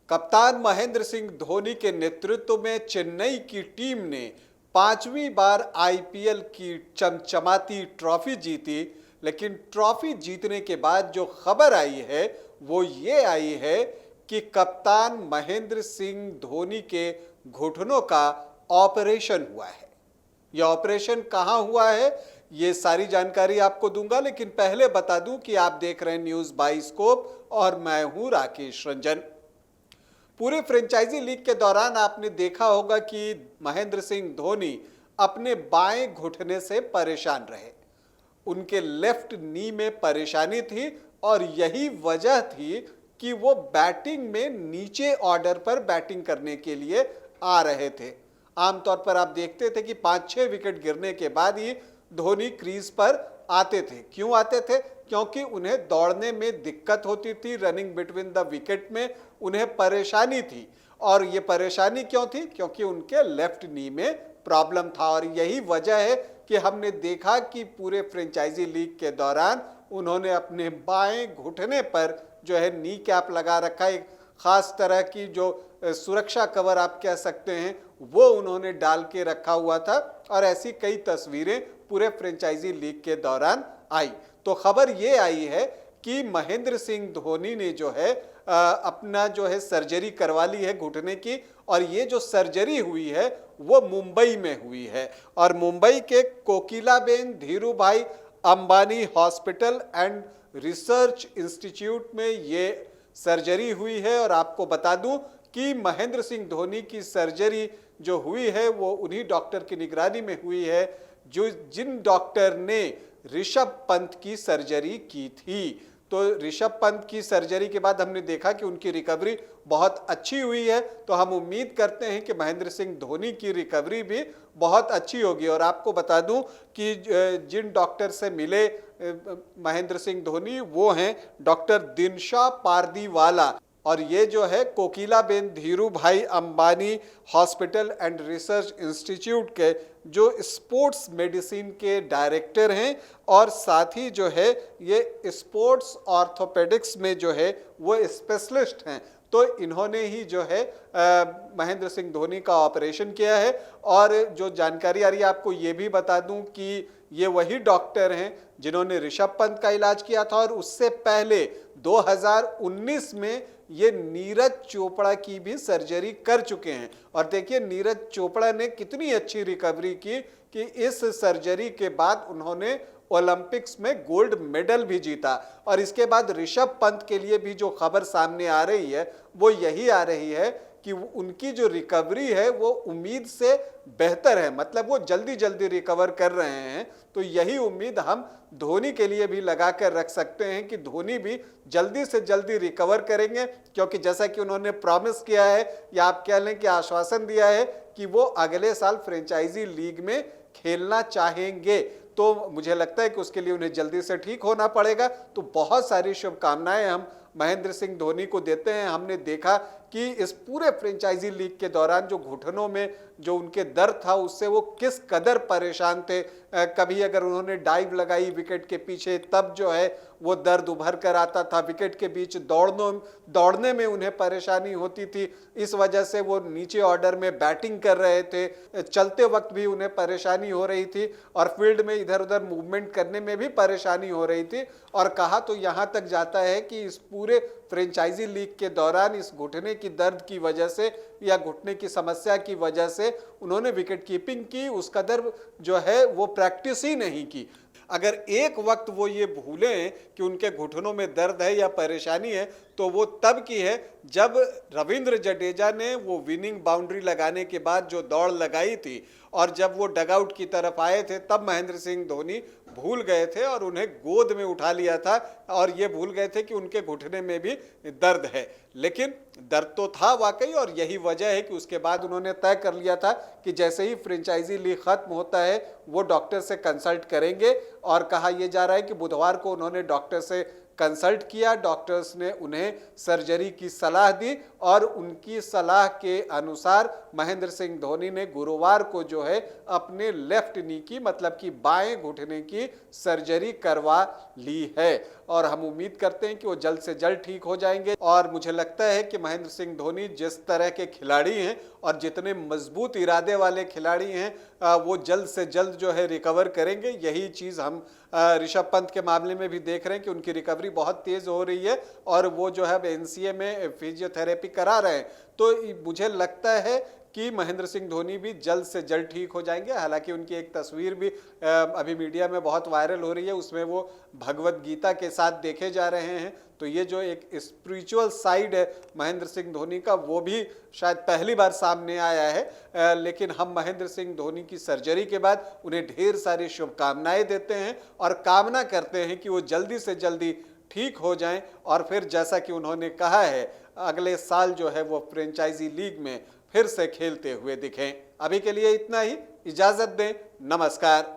कप्तान महेंद्र सिंह धोनी के नेतृत्व में चेन्नई की टीम ने 5वीं बार आईपीएल की चमचमाती ट्रॉफी जीती। लेकिन ट्रॉफी जीतने के बाद जो खबर आई है वो ये आई है कि कप्तान महेंद्र सिंह धोनी के घुटनों का ऑपरेशन हुआ है। यह ऑपरेशन कहां हुआ है ये सारी जानकारी आपको दूंगा, लेकिन पहले बता दूं कि आप देख रहे हैं न्यूज़ बाइस्कोप और मैं हूं राकेश रंजन। पूरे फ्रेंचाइजी लीग के दौरान आपने देखा होगा कि महेंद्र सिंह धोनी अपने बाएं घुटने से परेशान रहे। उनके लेफ्ट नी में परेशानी थी और यही वजह थी कि वो बैटिंग में नीचे ऑर्डर पर बैटिंग करने के लिए आ रहे थे। आमतौर पर आप देखते थे कि 5-6 विकेट गिरने के बाद ही धोनी क्रीज पर आते थे। क्यों आते थे? क्योंकि उन्हें दौड़ने में दिक्कत होती थी, रनिंग बिटवीन द विकेट में उन्हें परेशानी थी। और ये परेशानी क्यों थी? क्योंकि उनके लेफ्ट नी में प्रॉब्लम था। और यही वजह है कि हमने देखा कि पूरे फ्रेंचाइजी लीग के दौरान उन्होंने अपने बाएं घुटने पर जो है नी कैप लगा रखा है। एक खास तरह की जो सुरक्षा कवर आप कह सकते हैं वो उन्होंने डाल के रखा हुआ था। और ऐसी कई तस्वीरें पूरे फ्रेंचाइजी लीग के दौरान आई। तो खबर ये आई है कि महेंद्र सिंह धोनी ने जो है अपना जो है सर्जरी करवा ली है घुटने की। और ये जो सर्जरी हुई है वो मुंबई में हुई है और मुंबई के Kokilaben Dhirubhai Ambani hospital and research institute में ये सर्जरी हुई है। और आपको बता दूं कि महेंद्र सिंह धोनी की सर्जरी जो हुई है वो उन्हीं डॉक्टर की निगरानी में हुई है जिन डॉक्टर ने ऋषभ पंत की सर्जरी की थी। तो ऋषभ पंत की सर्जरी के बाद हमने देखा कि उनकी रिकवरी बहुत अच्छी हुई है। तो हम उम्मीद करते हैं कि महेंद्र सिंह धोनी की रिकवरी भी बहुत अच्छी होगी। और आपको बता दूं कि जिन डॉक्टर से मिले महेंद्र सिंह धोनी वो हैं डॉक्टर दिनशा पारदीवाला। और ये जो है Kokilaben Dhirubhai Ambani hospital and research institute के जो स्पोर्ट्स मेडिसिन के डायरेक्टर हैं और साथ ही जो है ये स्पोर्ट्स ऑर्थोपेडिक्स में जो है वो स्पेशलिस्ट हैं। तो इन्होंने ही जो है महेंद्र सिंह धोनी का ऑपरेशन किया है। और जो जानकारी आ रही है आपको ये भी बता दूं कि ये वही डॉक्टर हैं जिन्होंने ऋषभ पंत का इलाज किया था। और उससे पहले 2019 में ये नीरज चोपड़ा की भी सर्जरी कर चुके हैं। और देखिए नीरज चोपड़ा ने कितनी अच्छी रिकवरी की कि इस सर्जरी के बाद उन्होंने ओलंपिक्स में गोल्ड मेडल भी जीता। और इसके बाद ऋषभ पंत के लिए भी जो खबर सामने आ रही है वो यही आ रही है कि उनकी जो रिकवरी है वो उम्मीद से बेहतर है, मतलब वो जल्दी जल्दी रिकवर कर रहे हैं। तो यही उम्मीद हम धोनी के लिए भी लगा कर रख सकते हैं कि धोनी भी जल्दी से जल्दी रिकवर करेंगे। क्योंकि जैसा कि उन्होंने प्रॉमिस किया है या आप कह लें कि आश्वासन दिया है कि वो अगले साल फ्रेंचाइजी लीग में खेलना चाहेंगे। तो मुझे लगता है कि उसके लिए उन्हें जल्दी से ठीक होना पड़ेगा। तो बहुत सारी शुभकामनाएं हम महेंद्र सिंह धोनी को देते हैं। हमने देखा कि इस पूरे फ्रेंचाइजी लीग के दौरान जो घुटनों में जो उनके दर्द था उससे वो किस कदर परेशान थे। कभी अगर उन्होंने डाइव लगाई विकेट के पीछे तब जो है वो दर्द उभर कर आता था। विकेट के बीच दौड़ने में उन्हें परेशानी होती थी, इस वजह से वो नीचे ऑर्डर में बैटिंग कर रहे थे। चलते वक्त भी उन्हें परेशानी हो रही थी और फील्ड में इधर उधर मूवमेंट करने में भी परेशानी हो रही थी। और कहा तो यहाँ तक जाता है कि इस पूरे फ्रेंचाइजी लीग के दौरान इस घुटने की दर्द की वजह से या घुटने की समस्या की वजह से उन्होंने विकेट कीपिंग की उस कदर जो है वो प्रैक्टिस ही नहीं की। अगर एक वक्त वो ये भूलें कि उनके घुटनों में दर्द है या परेशानी है तो वो तब की है जब रविंद्र जडेजा ने वो विनिंग बाउंड्री लगाने के बाद जो दौड़ लगाई थी और जब वो डगआउट की तरफ आए थे तब महेंद्र सिंह धोनी भूल गए थे और उन्हें गोद में उठा लिया था और ये भूल गए थे कि उनके घुटने में भी दर्द है। लेकिन दर्द तो था वाकई और यही वजह है कि उसके बाद उन्होंने तय कर लिया था कि जैसे ही फ्रेंचाइजी लीग खत्म होता है वो डॉक्टर से कंसल्ट करेंगे। और कहा यह जा रहा है कि बुधवार को उन्होंने डॉक्टर से कंसल्ट किया, डॉक्टर्स ने उन्हें सर्जरी की सलाह दी और उनकी सलाह के अनुसार महेंद्र सिंह धोनी ने गुरुवार को जो है अपने लेफ्ट नी की मतलब कि बाएं घुटने की सर्जरी करवा ली है। और हम उम्मीद करते हैं कि वो जल्द से जल्द ठीक हो जाएंगे। और मुझे लगता है कि महेंद्र सिंह धोनी जिस तरह के खिलाड़ी हैं और जितने मजबूत इरादे वाले खिलाड़ी हैं, वो जल्द से जल्द जो है रिकवर करेंगे। यही चीज़ हम ऋषभ पंत के मामले में भी देख रहे हैं कि उनकी रिकवरी बहुत तेज़ हो रही है और वो जो है अब एनसीए में फिजियोथेरेपी करा रहे हैं। तो मुझे लगता है कि महेंद्र सिंह धोनी भी जल्द से जल्द ठीक हो जाएंगे। हालांकि उनकी एक तस्वीर भी अभी मीडिया में बहुत वायरल हो रही है, उसमें वो भगवत गीता के साथ देखे जा रहे हैं। तो ये जो एक स्पिरिचुअल साइड है महेंद्र सिंह धोनी का, वो भी शायद पहली बार सामने आया है। लेकिन हम महेंद्र सिंह धोनी की सर्जरी के बाद उन्हें ढेर सारी शुभकामनाएं देते हैं और कामना करते हैं कि वो जल्दी से जल्दी ठीक हो जाएं और फिर जैसा कि उन्होंने कहा है अगले साल जो है वो फ्रेंचाइजी लीग में फिर से खेलते हुए दिखें। अभी के लिए इतना ही, इजाजत दें, नमस्कार।